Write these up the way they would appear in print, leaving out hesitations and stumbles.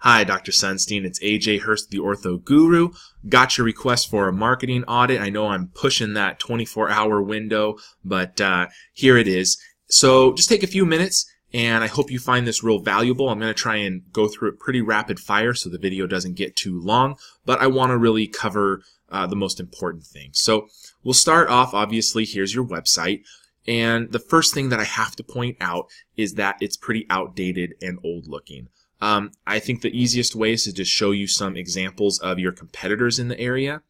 Hi, Dr. Sunstein. It's AJ Hurst, the Ortho Guru. Got your request for a marketing audit. I know I'm pushing that 24-hour window, but here it is. So just take a few minutes, and I hope you find this real valuable. I'm going to try and go through it pretty rapid fire so the video doesn't get too long, but I want to really cover the most important things. So we'll start off, obviously, here's your website. And the first thing that I have to point out is that it's pretty outdated and old looking. I think the easiest way is to just show you some examples of your competitors in the area.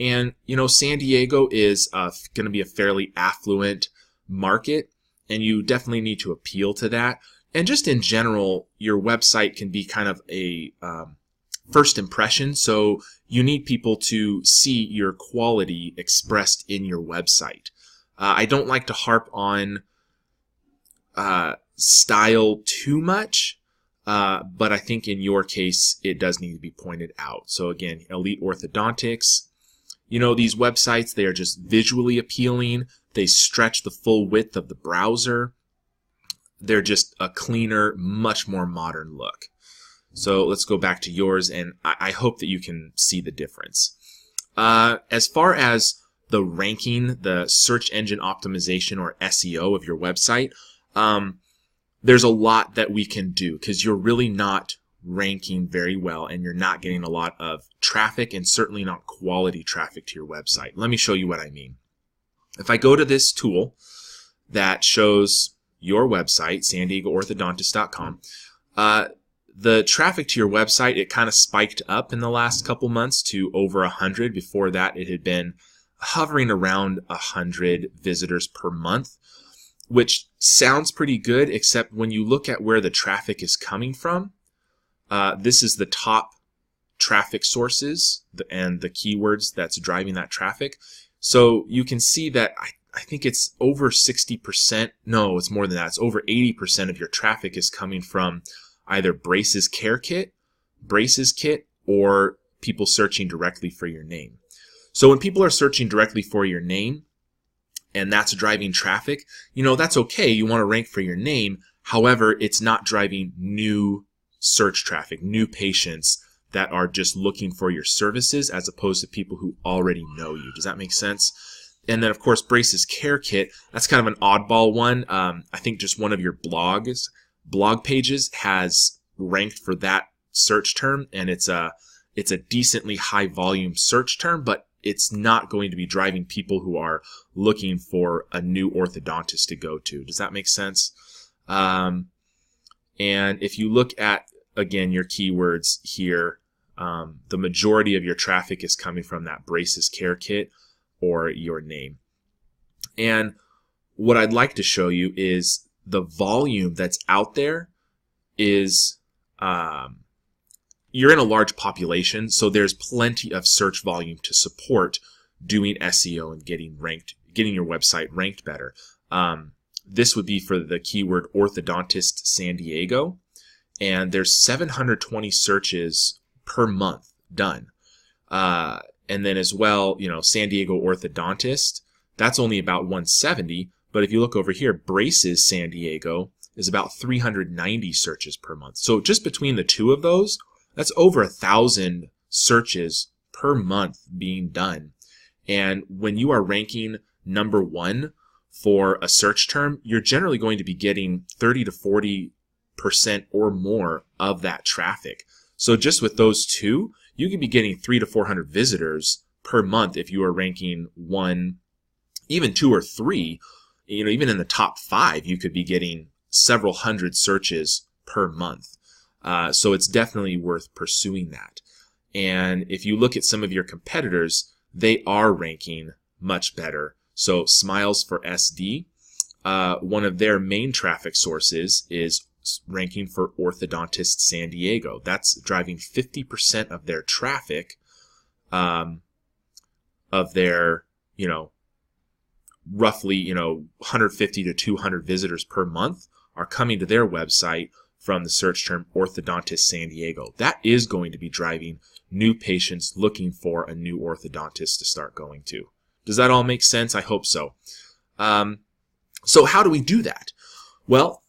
And, you know, San Diego is going to be a fairly affluent market, and you definitely need to appeal to that. And just in general, your website can be kind of a first impression, so you need people to see your quality expressed in your website. I don't like to harp on style too much. But I think in your case, it does need to be pointed out. So again, Elite Orthodontics, you know, these websites, they are just visually appealing. They stretch the full width of the browser. They're just a cleaner, much more modern look. So let's go back to yours, and I hope that you can see the difference. As far as the ranking, the search engine optimization or SEO of your website, there's a lot that we can do because you're really not ranking very well and you're not getting a lot of traffic and certainly not quality traffic to your website. Let me show you what I mean. If I go to this tool that shows your website, SanDiegoOrthodontist.com, the traffic to your website, it kind of spiked up in the last couple months to over 100. Before that, it had been hovering around 100 visitors per month, which sounds pretty good, except when you look at where the traffic is coming from, this is the top traffic sources and the keywords that's driving that traffic. So you can see that I think it's over 60%. No, it's more than that. It's over 80% of your traffic is coming from either Braces Care Kit, Braces Kit, or people searching directly for your name. So when people are searching directly for your name, and that's driving traffic, you know, that's okay. You want to rank for your name. However, it's not driving new search traffic, new patients that are just looking for your services as opposed to people who already know you. Does that make sense? And then, of course, Braces Care Kit, that's kind of an oddball one. I think just one of your blog pages has ranked for that search term, and it's a decently high volume search term, but it's not going to be driving people who are looking for a new orthodontist to go to. Does that make sense? And if you look at, again, your keywords here, the majority of your traffic is coming from that Braces Care Kit or your name. And what I'd like to show you is the volume that's out there is... you're in a large population, so there's plenty of search volume to support doing SEO and getting your website ranked better. This would be for the keyword orthodontist San Diego, and there's 720 searches per month done. And then as well, you know, San Diego orthodontist, that's only about 170, but if you look over here, Braces San Diego is about 390 searches per month. So just between the two of those, that's over 1,000 searches per month being done. And when you are ranking number one for a search term, you're generally going to be getting 30 to 40% or more of that traffic. So just with those two, you could be getting 300 to 400 visitors per month if you are ranking one, even two or three. You know, even in the top 5, you could be getting several hundred searches per month. So it's definitely worth pursuing that. And if you look at some of your competitors, they are ranking much better. So Smiles for SD, one of their main traffic sources is ranking for Orthodontist San Diego. That's driving 50% of their traffic, of their, you know, roughly, you know, 150 to 200 visitors per month are coming to their website from the search term Orthodontist San Diego. That is going to be driving new patients looking for a new orthodontist to start going to. Does that all make sense? I hope so. So how do we do that? Well,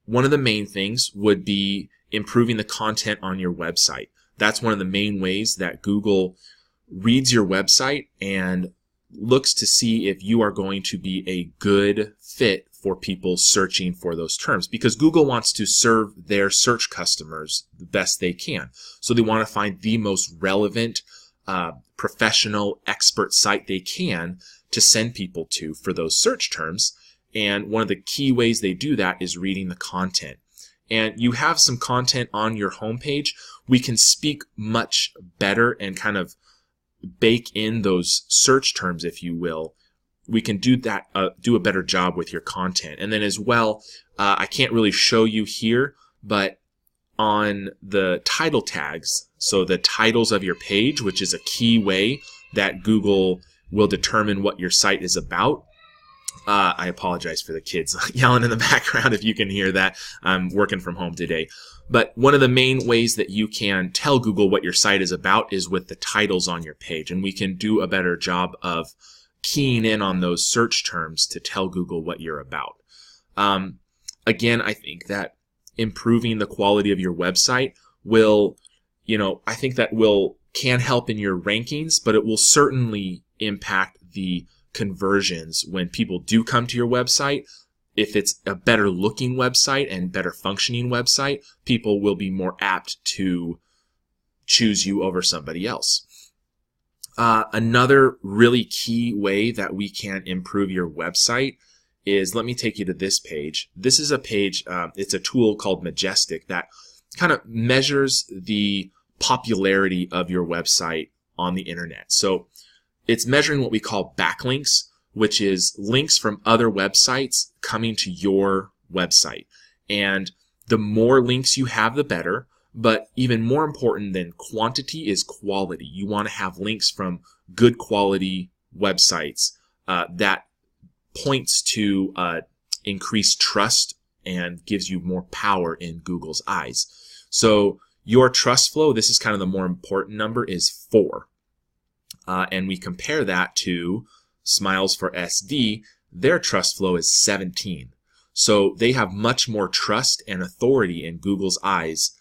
one of the main things would be improving the content on your website. That's one of the main ways that Google reads your website and looks to see if you are going to be a good fit for people searching for those terms, because Google wants to serve their search customers the best they can. So they want to find the most relevant, professional, expert site they can to send people to for those search terms. And one of the key ways they do that is reading the content. And you have some content on your homepage. We can speak much better and kind of bake in those search terms, if you will. We can do that, do a better job with your content. And then as well, I can't really show you here, but on the title tags, so the titles of your page, which is a key way that Google will determine what your site is about. I apologize for the kids yelling in the background if you can hear that. I'm working from home today. But one of the main ways that you can tell Google what your site is about is with the titles on your page. And we can do a better job of keying in on those search terms to tell Google what you're about. Again, I think that improving the quality of your website will, I think that can help in your rankings, but it will certainly impact the conversions when people do come to your website. If it's a better looking website and better functioning website, people will be more apt to choose you over somebody else. Another really key way that we can improve your website is, let me take you to this page. This is a page, it's a tool called Majestic that kind of measures the popularity of your website on the internet. So it's measuring what we call backlinks, which is links from other websites coming to your website. And the more links you have, the better. But even more important than quantity is quality. You want to have links from good quality websites that points to increased trust and gives you more power in Google's eyes. So your trust flow, this is kind of the more important number, is 4. And we compare that to Smiles for SD, their trust flow is 17. So they have much more trust and authority in Google's eyes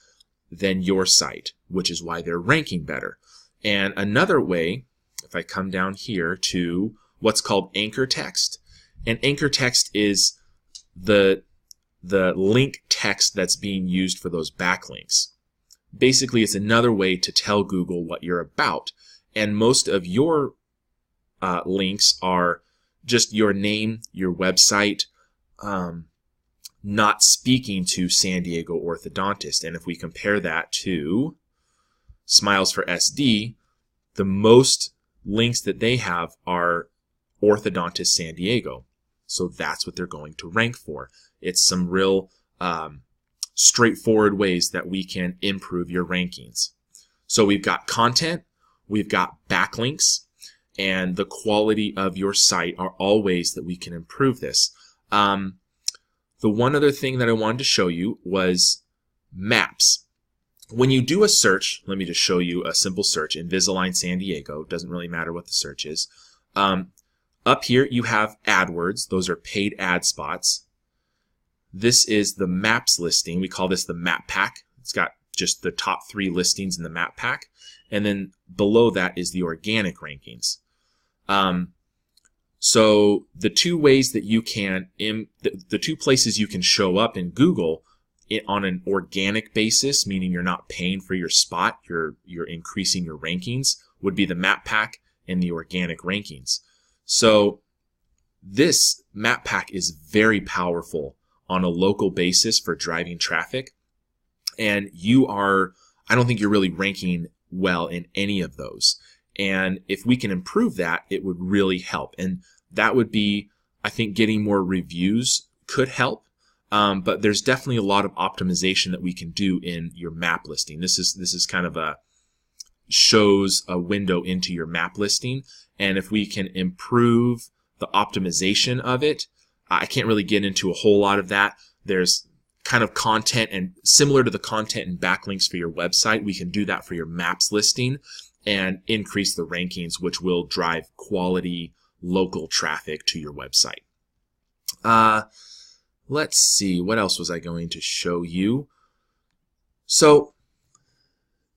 than your site, which is why they're ranking better. And another way, if I come down here to what's called anchor text, and anchor text is the link text that's being used for those backlinks. Basically, it's another way to tell Google what you're about. And most of your links are just your name, your website, not speaking to San Diego orthodontist. And if we compare that to Smiles for SD, the most links that they have are orthodontist San Diego. So that's what they're going to rank for. It's some real straightforward ways that we can improve your rankings. So we've got content, we've got backlinks, and the quality of your site are all ways that we can improve this. The one other thing that I wanted to show you was maps. When you do a search, let me just show you a simple search, Invisalign San Diego. Doesn't really matter what the search is. Up here you have AdWords. Those are paid ad spots. This is the maps listing. We call this the map pack. It's got just the top 3 listings in the map pack. And then below that is the organic rankings. So the two ways that you can, the 2 places you can show up in Google on an organic basis, meaning you're not paying for your spot, you're increasing your rankings, would be the map pack and the organic rankings. So this map pack is very powerful on a local basis for driving traffic. And I don't think you're really ranking well in any of those. And if we can improve that, it would really help. And that would be, I think, getting more reviews could help. But there's definitely a lot of optimization that we can do in your map listing. This is kind of shows a window into your map listing. And if we can improve the optimization of it, I can't really get into a whole lot of that. There's kind of content, and similar to the content and backlinks for your website, we can do that for your maps listing and increase the rankings, which will drive quality local traffic to your website. Let's see, what else was I going to show you? So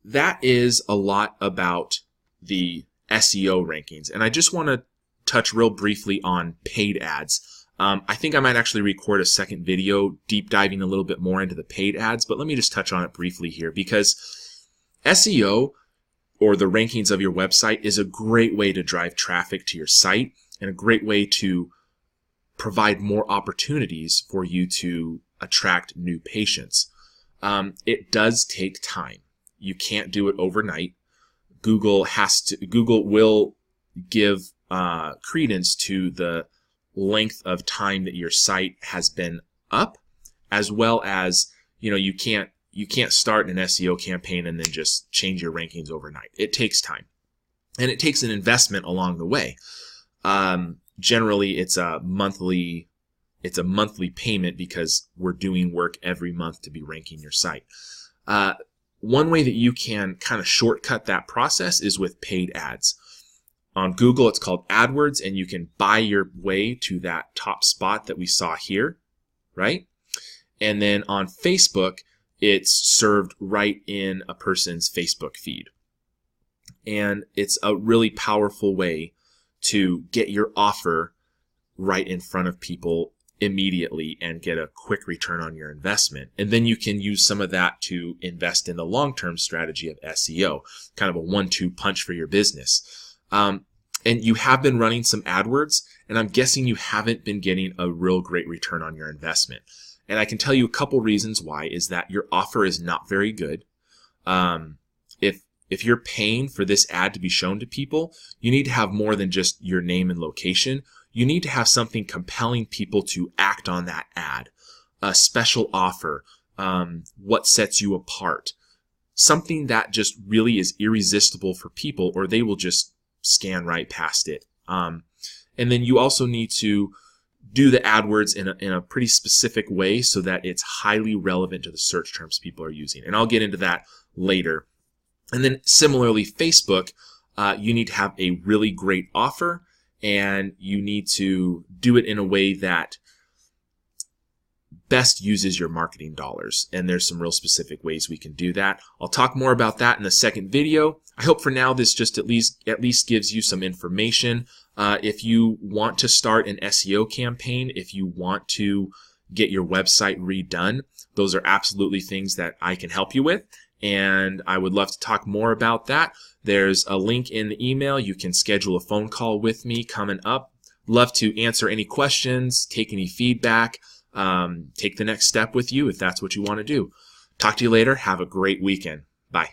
that is a lot about the SEO rankings. And I just want to touch real briefly on paid ads. I think I might actually record a second video deep diving a little bit more into the paid ads, but let me just touch on it briefly here, because SEO, or the rankings of your website, is a great way to drive traffic to your site and a great way to provide more opportunities for you to attract new patients. It does take time. You can't do it overnight. Google will give credence to the length of time that your site has been up, as well as, you can't start an SEO campaign and then just change your rankings overnight. It takes time, and it takes an investment along the way. Generally, it's a monthly payment, because we're doing work every month to be ranking your site. One way that you can kind of shortcut that process is with paid ads. On Google, it's called AdWords, and you can buy your way to that top spot that we saw here, right? And then on Facebook, it's served right in a person's Facebook feed. And it's a really powerful way to get your offer right in front of people immediately and get a quick return on your investment. And then you can use some of that to invest in the long-term strategy of SEO, kind of a 1-2 punch for your business. And you have been running some AdWords, and I'm guessing you haven't been getting a real great return on your investment. And I can tell you a couple reasons why is that your offer is not very good. If you're paying for this ad to be shown to people, you need to have more than just your name and location. You need to have something compelling people to act on that ad, a special offer, what sets you apart, something that just really is irresistible for people, or they will just scan right past it. And then you also need to do the AdWords in a pretty specific way so that it's highly relevant to the search terms people are using. And I'll get into that later. And then similarly, Facebook, you need to have a really great offer, and you need to do it in a way that best uses your marketing dollars. And there's some real specific ways we can do that. I'll talk more about that in the second video. I hope for now this just at least gives you some information. If you want to start an SEO campaign, if you want to get your website redone, those are absolutely things that I can help you with. And I would love to talk more about that. There's a link in the email. You can schedule a phone call with me coming up. Love to answer any questions, take any feedback, take the next step with you if that's what you want to do. Talk to you later. Have a great weekend. Bye.